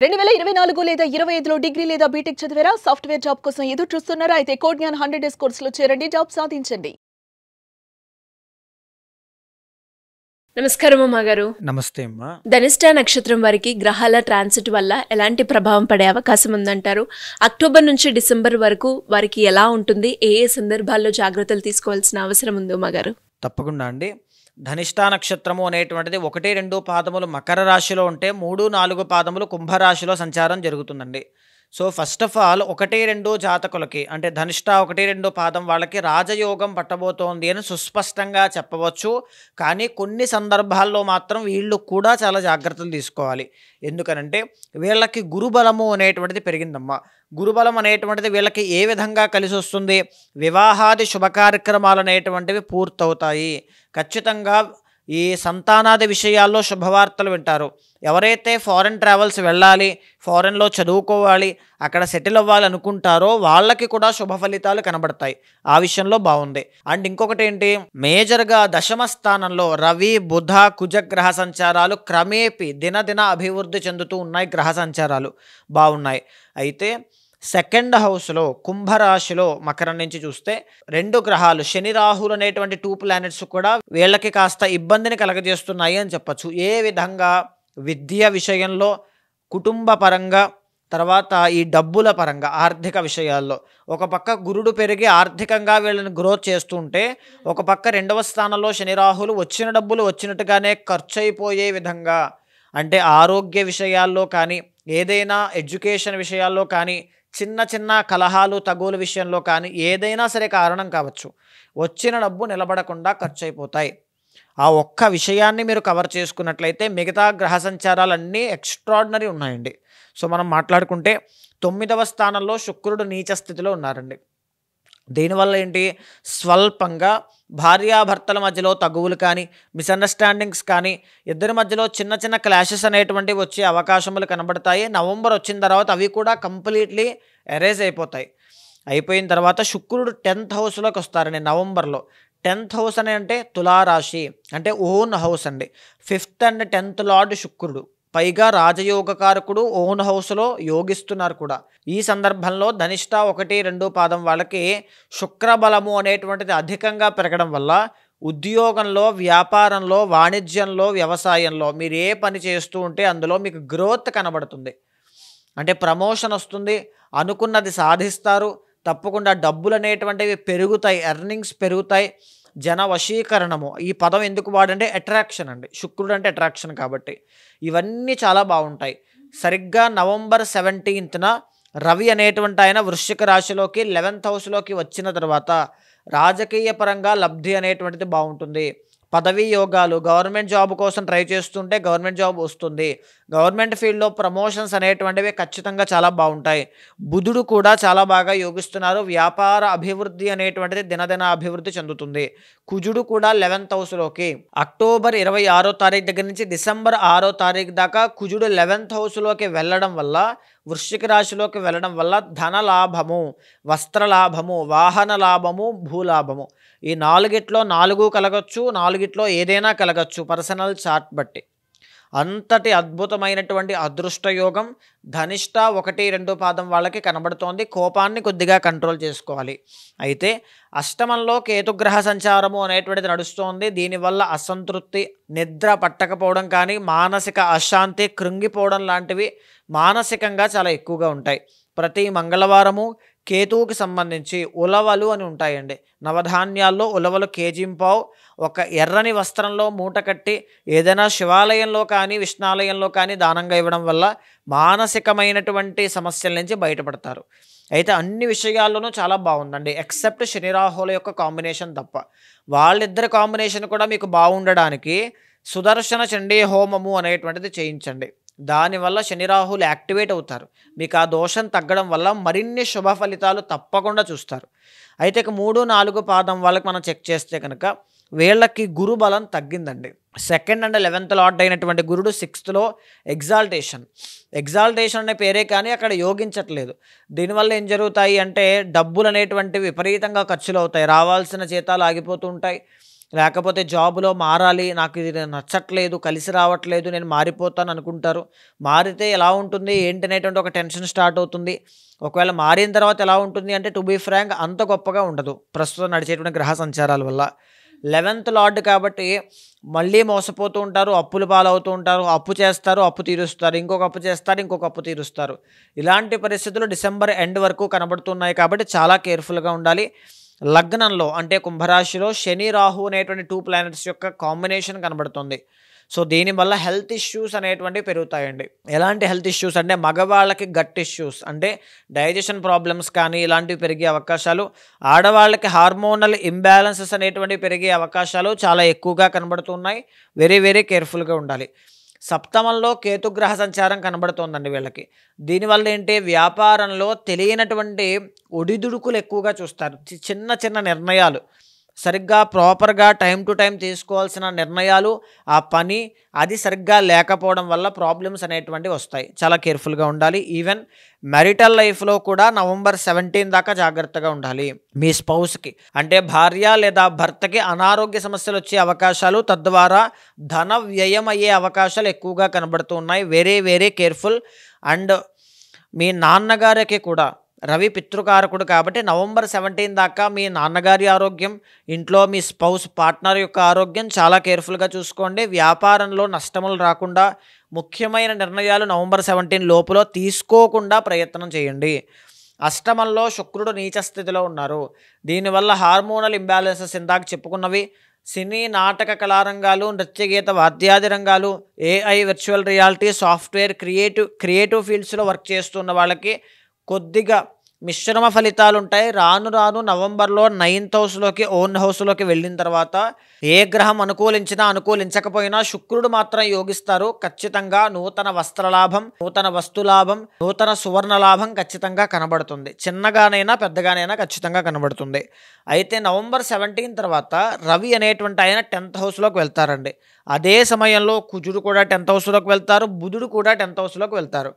2024 లేదా 25లో డిగ్రీ లేదా బీటెక్ చదివారా? సాఫ్ట్‌వేర్ జాబ్ కోసం ఎదురు చూస్తున్నారా? అయితే కోడ్ జ్ఞాన్ 100 డేస్ కోర్సులో చేరండి, జాబ్ సాధించండి. నమస్కారం అమ్మా గారు. నమస్తే అమ్మా. ధనిష్ట నక్షత్రం వారికి గ్రహాల ట్రాన్సిట్ వల్ల ఎలాంటి ప్రభావం పడే అవకాశం ఉందంటారు? అక్టోబర్ నుంచి డిసెంబర్ వరకు వారికి ఎలా ఉంటుంది? ఏ ఏ సందర్భాల్లో జాగ్రత్తలు తీసుకోవాల్సిన అవసరం ఉందో అమ్మా గారు? తప్పకుండా అండి. ధనిష్ట నక్షత్రము అనేటువంటిది 1, 2 పాదములు మకర రాశిలో ఉంటే 3, 4 పాదములు కుంభరాశిలో సంచారం జరుగుతుందండి. సో ఫస్ట్ ఆఫ్ ఆల్ 1, 2 జాతకులకి అంటే ధనిష్ట 1, 2 పాదం వాళ్ళకి రాజయోగం పట్టబోతోంది అని సుస్పష్టంగా చెప్పవచ్చు. కానీ కొన్ని సందర్భాల్లో మాత్రం వీళ్ళు కూడా చాలా జాగ్రత్తలు తీసుకోవాలి. ఎందుకనంటే వీళ్ళకి గురుబలము అనేటువంటిది పెరిగిందమ్మా. గురుబలం అనేటువంటిది వీళ్ళకి ఏ విధంగా కలిసి వస్తుంది? వివాహాది శుభకార్యక్రమాలు అనేటువంటివి పూర్తవుతాయి. ఖచ్చితంగా ఈ సంతానాది విషయాల్లో శుభవార్తలు వింటారు. ఎవరైతే ఫారెన్ ట్రావెల్స్ వెళ్ళాలి, ఫారెన్లో చదువుకోవాలి, అక్కడ సెటిల్ అవ్వాలి అనుకుంటారో వాళ్ళకి కూడా శుభ ఫలితాలు కనబడతాయి. ఆ విషయంలో బాగుంది. అండ్ ఇంకొకటి ఏంటి, మేజర్గా దశమ స్థానంలో రవి, బుధ, కుజ గ్రహ సంచారాలు క్రమేపీ దినదిన అభివృద్ధి చెందుతూ ఉన్నాయి. గ్రహ సంచారాలు బాగున్నాయి. అయితే సెకండ్ హౌస్లో కుంభరాశిలో మకరం నుంచి చూస్తే 2 గ్రహాలు శని రాహులు అనేటువంటి 2 ప్లానెట్స్ కూడా వీళ్ళకి కాస్త ఇబ్బందిని కలగజేస్తున్నాయి అని చెప్పచ్చు. ఏ విధంగా? విద్య విషయంలో, కుటుంబ పరంగా, తర్వాత ఈ డబ్బుల పరంగా, ఆర్థిక విషయాల్లో. ఒక పక్క గురుడు పెరిగి ఆర్థికంగా వీళ్ళని గ్రోత్ చేస్తుంటే, ఒక పక్క 2వ స్థానంలో శని రాహులు వచ్చిన డబ్బులు వచ్చినట్టుగానే ఖర్చు అయిపోయే విధంగా, అంటే ఆరోగ్య విషయాల్లో కానీ, ఏదైనా ఎడ్యుకేషన్ విషయాల్లో కానీ, చిన్న చిన్న కలహాలు తగుల విషయంలో కానీ ఏదైనా సరే కారణం కావచ్చు, వచ్చిన డబ్బు నిలబడకుండా ఖర్చు అయిపోతాయి. ఆ ఒక్క విషయాన్ని మీరు కవర్ చేసుకున్నట్లయితే మిగతా గ్రహ సంచారాలన్నీ ఎక్స్ట్రాడినరీ ఉన్నాయండి. సో మనం మాట్లాడుకుంటే 9వ స్థానంలో శుక్రుడు నీచ స్థితిలో ఉన్నారండి. దీనివల్ల ఏంటి? స్వల్పంగా భార్యాభర్తల మధ్యలో తగువులు కానీ, మిస్అండర్స్టాండింగ్స్ కానీ, ఇద్దరి మధ్యలో చిన్న చిన్న క్లాషెస్ అనేటువంటివి వచ్చే అవకాశములు కనబడతాయి. నవంబర్ వచ్చిన తర్వాత అవి కూడా కంప్లీట్లీ ఎరేజ్ అయిపోతాయి. అయిపోయిన తర్వాత శుక్రుడు 10th హౌస్లోకి వస్తారండి నవంబర్లో. 10th హౌస్ అని అంటే తులారాశి, అంటే ఓన్ హౌస్ అండి. 5th అండ్ 10th లార్డ్ శుక్రుడు, పైగా రాజయోగకారకుడు, ఓన్ హౌస్లో యోగిస్తున్నారు కూడా. ఈ సందర్భంలో ధనిష్ట 1, 2 పాదం వాళ్ళకి శుక్రబలము అనేటువంటిది అధికంగా పెరగడం వల్ల ఉద్యోగంలో, వ్యాపారంలో, వాణిజ్యంలో, వ్యవసాయంలో మీరు ఏ పని చేస్తూ ఉంటే అందులో మీకు గ్రోత్ కనబడుతుంది. అంటే ప్రమోషన్ వస్తుంది, అనుకున్నది సాధిస్తారు, తప్పకుండా డబ్బులు అనేటువంటివి పెరుగుతాయి, ఎర్నింగ్స్ పెరుగుతాయి. జన వశీకరణము, ఈ పదం ఎందుకు వాడంటే అట్రాక్షన్ అండి. శుక్రుడు అంటే అట్రాక్షన్ కాబట్టి ఇవన్నీ చాలా బాగుంటాయి. సరిగ్గా నవంబర్ 17న రవి అనేటువంటి ఆయన వృశ్చిక రాశిలోకి 11th హౌస్లోకి వచ్చిన తర్వాత రాజకీయ పరంగా లబ్ధి అనేటువంటిది బాగుంటుంది. పదవీ యోగాలు, గవర్నమెంట్ జాబ్ కోసం ట్రై చేస్తుంటే గవర్నమెంట్ జాబ్ వస్తుంది. గవర్నమెంట్ ఫీల్డ్లో ప్రమోషన్స్ అనేటువంటివి ఖచ్చితంగా చాలా బాగుంటాయి. బుధుడు కూడా చాలా బాగా యోగిస్తున్నారు. వ్యాపార అభివృద్ధి అనేటువంటిది దినదిన అభివృద్ధి చెందుతుంది. కుజుడు కూడా 11th హౌస్లోకి అక్టోబర్ 26వ తారీఖు దగ్గర నుంచి డిసెంబర్ 6వ తారీఖు దాకా కుజుడు 11th హౌస్లోకి వెళ్ళడం వల్ల, వృశ్చిక రాశిలోకి వెళ్ళడం వల్ల ధన లాభము, వస్త్ర లాభము, వాహన లాభము, భూలాభము, ఈ 4గిట్లో 4 కలగచ్చు, 4గిట్లో ఏదైనా కలగచ్చు పర్సనల్ చార్ట్ బట్టి. అంతటి అద్భుతమైనటువంటి అదృష్టయోగం ధనిష్ట 1, 2 పాదం వాళ్ళకి కనబడుతోంది. కోపాన్ని కొద్దిగా కంట్రోల్ చేసుకోవాలి. అయితే అష్టమంలో కేతుగ్రహ సంచారము అనేటువంటిది నడుస్తోంది. దీనివల్ల అసంతృప్తి, నిద్ర పట్టకపోవడం కానీ, మానసిక అశాంతి, కృంగిపోవడం లాంటివి మానసికంగా చాలా ఎక్కువగా ఉంటాయి. ప్రతి మంగళవారము కేతువుకి సంబంధించి ఉలవలు అని ఉంటాయండి. నవధాన్యాల్లో ఉలవలు కేజీంపావు ఒక ఎర్రని వస్త్రంలో మూట కట్టి ఏదైనా శివాలయంలో కానీ, విష్ణాలయంలో కానీ దానంగా ఇవ్వడం వల్ల మానసికమైనటువంటి సమస్యల నుంచి బయటపడతారు. అయితే అన్ని విషయాల్లోనూ చాలా బాగుందండి, ఎక్సెప్ట్ శని రాహుల యొక్క కాంబినేషన్ తప్ప. వాళ్ళిద్దరి కాంబినేషన్ కూడా మీకు బాగుండడానికి సుదర్శన చండీ హోమము అనేటువంటిది చేయించండి. దానివల్ల శని రాహులు యాక్టివేట్ అవుతారు. మీకు ఆ దోషం తగ్గడం వల్ల మరిన్ని శుభ ఫలితాలు తప్పకుండా చూస్తారు. అయితే 3, 4 పాదం వాళ్ళకి మనం చెక్ చేస్తే కనుక వీళ్ళకి గురు బలం తగ్గిందండి. 2nd అండ్ 11th లార్డ్ అయినటువంటి గురుడు 6thలో ఎగ్జాల్టేషన్ అనే పేరే కానీ అక్కడ యోగించట్లేదు. దీనివల్ల ఏం జరుగుతాయి అంటే డబ్బులు అనేటువంటివి విపరీతంగా ఖర్చులు అవుతాయి, రావాల్సిన జీతాలు ఆగిపోతూ ఉంటాయి. లేకపోతే జాబ్లో మారాలి, నాకు ఇది నచ్చట్లేదు, కలిసి రావట్లేదు, నేను మారిపోతాను అనుకుంటారు. మారితే ఎలా ఉంటుంది ఏంటి అనేటువంటి ఒక టెన్షన్ స్టార్ట్ అవుతుంది. ఒకవేళ మారిన తర్వాత ఎలా ఉంటుంది అంటే టు బీ ఫ్రాంక్ అంత గొప్పగా ఉండదు ప్రస్తుతం నడిచేటువంటి గ్రహ సంచారాల వల్ల. 11th లార్డ్ కాబట్టి మళ్ళీ మోసపోతూ ఉంటారు, అప్పులు పాలవుతూ ఉంటారు, అప్పు చేస్తారు, అప్పు తీరుస్తారు, ఇంకొక అప్పు చేస్తారు, ఇంకొక అప్పు తీరుస్తారు. ఇలాంటి పరిస్థితులు డిసెంబర్ ఎండ్ వరకు కనబడుతున్నాయి కాబట్టి చాలా కేర్ఫుల్గా ఉండాలి. లగ్నంలో అంటే కుంభరాశిలో శని రాహు అనేటువంటి 2 ప్లానెట్స్ యొక్క కాంబినేషన్ కనబడుతుంది. సో దీనివల్ల హెల్త్ ఇష్యూస్ అనేటువంటివి పెరుగుతాయండి. ఎలాంటి హెల్త్ ఇష్యూస్ అంటే మగవాళ్ళకి గట్ ఇష్యూస్ అంటే డైజెషన్ ప్రాబ్లమ్స్ కానీ ఇలాంటివి పెరిగే అవకాశాలు, ఆడవాళ్ళకి హార్మోనల్ ఇంబ్యాలెన్సెస్ అనేటువంటివి పెరిగే అవకాశాలు చాలా ఎక్కువగా కనబడుతున్నాయి. వెరీ వెరీ కేర్ఫుల్గా ఉండాలి. సప్తమంలో కేతుగ్రహ సంచారం కనబడుతోందండి వీళ్ళకి. దీనివల్ల ఏంటి వ్యాపారంలో తెలియనటువంటి ఒడిదుడుకులు ఎక్కువగా చూస్తారు. చిన్న చిన్న నిర్ణయాలు సరిగ్గా ప్రాపర్గా టైం టు టైం తీసుకోవాల్సిన నిర్ణయాలు, ఆ పని అది సరిగ్గా లేకపోవడం వల్ల ప్రాబ్లమ్స్ అనేటువంటివి వస్తాయి. చాలా కేర్ఫుల్గా ఉండాలి. ఈవెన్ మ్యారిటల్ లైఫ్లో కూడా నవంబర్ 17 దాకా జాగ్రత్తగా ఉండాలి. మీ స్పౌస్కి అంటే భార్య లేదా భర్తకి అనారోగ్య సమస్యలు వచ్చే అవకాశాలు, తద్వారా ధన వ్యయం అయ్యే అవకాశాలు ఎక్కువగా కనబడుతూ ఉన్నాయి. Very very careful. అండ్ మీ నాన్నగారికి కూడా రవి పితృకారకుడు కాబట్టి నవంబర్ 17 దాకా మీ నాన్నగారి ఆరోగ్యం, ఇంట్లో మీ స్పౌస్ పార్ట్నర్ యొక్క ఆరోగ్యం చాలా కేర్ఫుల్గా చూసుకోండి. వ్యాపారంలో నష్టములు రాకుండా ముఖ్యమైన నిర్ణయాలు నవంబర్ 17 లోపల తీసుకోకుండా ప్రయత్నం చేయండి. అష్టమంలో శుక్రుడు నీచ స్థితిలో ఉన్నారు. దీనివల్ల హార్మోనల్ ఇంబ్యాలెన్సెస్ ఇందాక చెప్పుకున్నవి సినీ, నాటక కళారంగాలు, నృత్యగీత, వాద్యాది రంగాలు, AI, virtual reality, software, creative ఫీల్డ్స్లో వర్క్ చేస్తున్న వాళ్ళకి కొద్దిగా మిశ్రమ ఫలితాలు ఉంటాయి. రాను రాను నవంబర్లో 9th హౌస్లోకి, ఓన్ హౌస్లోకి వెళ్ళిన తర్వాత ఏ గ్రహం అనుకూలించినా అనుకూలించకపోయినా శుక్రుడు మాత్రం యోగిస్తారు. ఖచ్చితంగా నూతన వస్త్రలాభం, నూతన వస్తులాభం, నూతన సువర్ణ లాభం ఖచ్చితంగా కనబడుతుంది. చిన్నగానైనా పెద్దగానైనా ఖచ్చితంగా కనబడుతుంది. అయితే నవంబర్ 17 తర్వాత రవి అనేటువంటి ఆయన 10th హౌస్లోకి వెళ్తారండి. అదే సమయంలో కుజుడు కూడా 10th హౌస్లోకి వెళ్తారు, బుధుడు కూడా 10th హౌస్లోకి వెళ్తారు.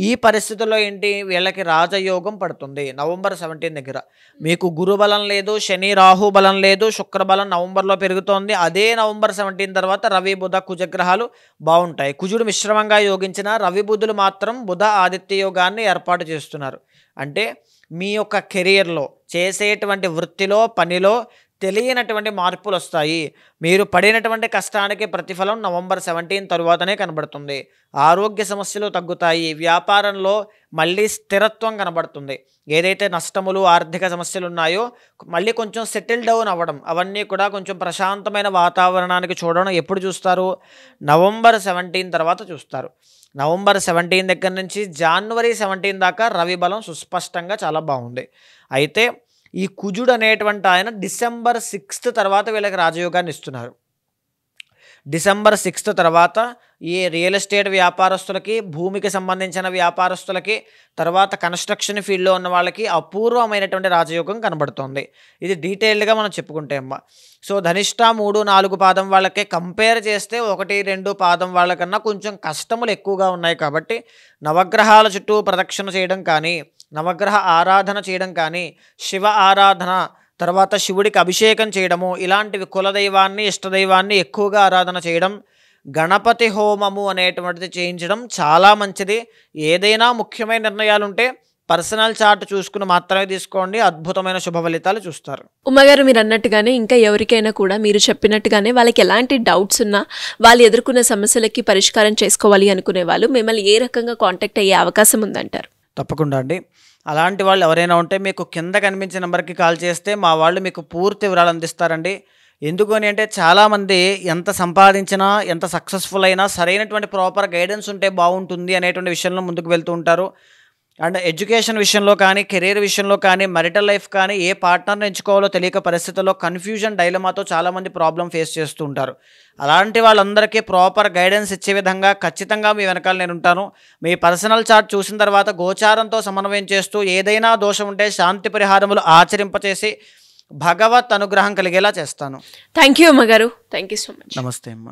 ఈ పరిస్థితుల్లో ఏంటి వీళ్ళకి రాజయోగం పడుతుంది నవంబర్ 17 దగ్గర. మీకు గురు బలం లేదు, శని రాహు బలం లేదు, శుక్రబలం నవంబర్లో పెరుగుతోంది. అదే నవంబర్ 17 తర్వాత రవి బుధ కుజగ్రహాలు బాగుంటాయి. కుజుడు మిశ్రమంగా యోగించిన రవి బుధులు మాత్రం బుధ ఆదిత్య యోగాన్ని ఏర్పాటు చేస్తున్నారు. అంటే మీ యొక్క కెరియర్లో, చేసేటువంటి వృత్తిలో, పనిలో తెలియనటువంటి మార్పులు వస్తాయి. మీరు పడినటువంటి కష్టానికి ప్రతిఫలం నవంబర్ 17 తరువాతనే కనబడుతుంది. ఆరోగ్య సమస్యలు తగ్గుతాయి. వ్యాపారంలో మళ్ళీ స్థిరత్వం కనబడుతుంది. ఏదైతే నష్టములు, ఆర్థిక సమస్యలు ఉన్నాయో మళ్ళీ కొంచెం సెటిల్ డౌన్ అవ్వడం, అవన్నీ కూడా కొంచెం ప్రశాంతమైన వాతావరణానికి చూడడం ఎప్పుడు చూస్తారు? నవంబర్ 17 తర్వాత చూస్తారు. నవంబర్ 17 దగ్గర నుంచి జనవరి 17 దాకా రవి బలం సుస్పష్టంగా చాలా బాగుంది. అయితే ఈ కుజుడు అనేటువంటి ఆయన డిసెంబర్ 6 తర్వాత వీళ్ళకి రాజయోగాన్ని ఇస్తున్నారు. డిసెంబర్ 6 తర్వాత ఈ రియల్ ఎస్టేట్ వ్యాపారస్తులకి, భూమికి సంబంధించిన వ్యాపారస్తులకి, తర్వాత కన్స్ట్రక్షన్ ఫీల్డ్లో ఉన్న వాళ్ళకి అపూర్వమైనటువంటి రాజయోగం కనబడుతోంది. ఇది డీటెయిల్డ్గా మనం చెప్పుకుంటే అమ్మ. సో ధనిష్ట 3, 4 పాదం వాళ్ళకే కంపేర్ చేస్తే 1, 2 పాదం వాళ్ళకన్నా కొంచెం కష్టములు ఎక్కువగా ఉన్నాయి. కాబట్టి నవగ్రహాల చుట్టూ ప్రదక్షిణ చేయడం కానీ, నవగ్రహ ఆరాధన చేయడం కానీ, శివ ఆరాధన, తర్వాత శివుడికి అభిషేకం చేయడము, ఇలాంటివి కులదైవాన్ని, ఇష్టదైవాన్ని ఎక్కువగా ఆరాధన చేయడం, గణపతి హోమము అనేటువంటిది చేయించడం చాలా మంచిది. ఏదైనా ముఖ్యమైన నిర్ణయాలు ఉంటే పర్సనల్ చార్ట్ చూసుకుని మాత్రమే తీసుకోండి. అద్భుతమైన శుభ ఫలితాలు చూస్తారు. ఉమ్మగారు మీరు అన్నట్టుగానే ఇంకా ఎవరికైనా కూడా మీరు చెప్పినట్టుగానే వాళ్ళకి ఎలాంటి డౌట్స్ ఉన్నా, వాళ్ళు ఎదుర్కొన్న సమస్యలకి పరిష్కారం చేసుకోవాలి అనుకునే వాళ్ళు మిమ్మల్ని ఏ రకంగా కాంటాక్ట్ అయ్యే అవకాశం ఉందంటారు? తప్పకుండా అండి. అలాంటి వాళ్ళు ఎవరైనా ఉంటే మీకు కింద కనిపించే నెంబర్కి కాల్ చేస్తే మా వాళ్ళు మీకు పూర్తి వివరాలు అందిస్తారండి. ఎందుకు అని అంటే చాలామంది ఎంత సంపాదించినా, ఎంత సక్సెస్ఫుల్ అయినా సరైనటువంటి ప్రాపర్ గైడెన్స్ ఉంటే బాగుంటుంది అనేటువంటి విషయంలో ముందుకు వెళ్తూ ఉంటారు. అండ్ ఎడ్యుకేషన్ విషయంలో కానీ, కెరీర్ విషయంలో కానీ, marital లైఫ్ కానీ ఏ పార్ట్నర్ని ఎంచుకోవాలో తెలియక పరిస్థితుల్లో కన్ఫ్యూజన్, డైలమాతో చాలామంది ప్రాబ్లం ఫేస్ చేస్తూ ఉంటారు. అలాంటి వాళ్ళందరికీ ప్రాపర్ గైడెన్స్ ఇచ్చే విధంగా ఖచ్చితంగా మీ వెనకాల నేను ఉంటాను. మీ పర్సనల్ చార్ట్ చూసిన తర్వాత గోచారంతో సమన్వయం చేస్తూ ఏదైనా దోషం ఉంటే శాంతి పరిహారములు ఆచరింపచేసి భగవత్ అనుగ్రహం కలిగేలా చేస్తాను. థ్యాంక్ యూ అమ్మగారు. Thank you so much. నమస్తే అమ్మ.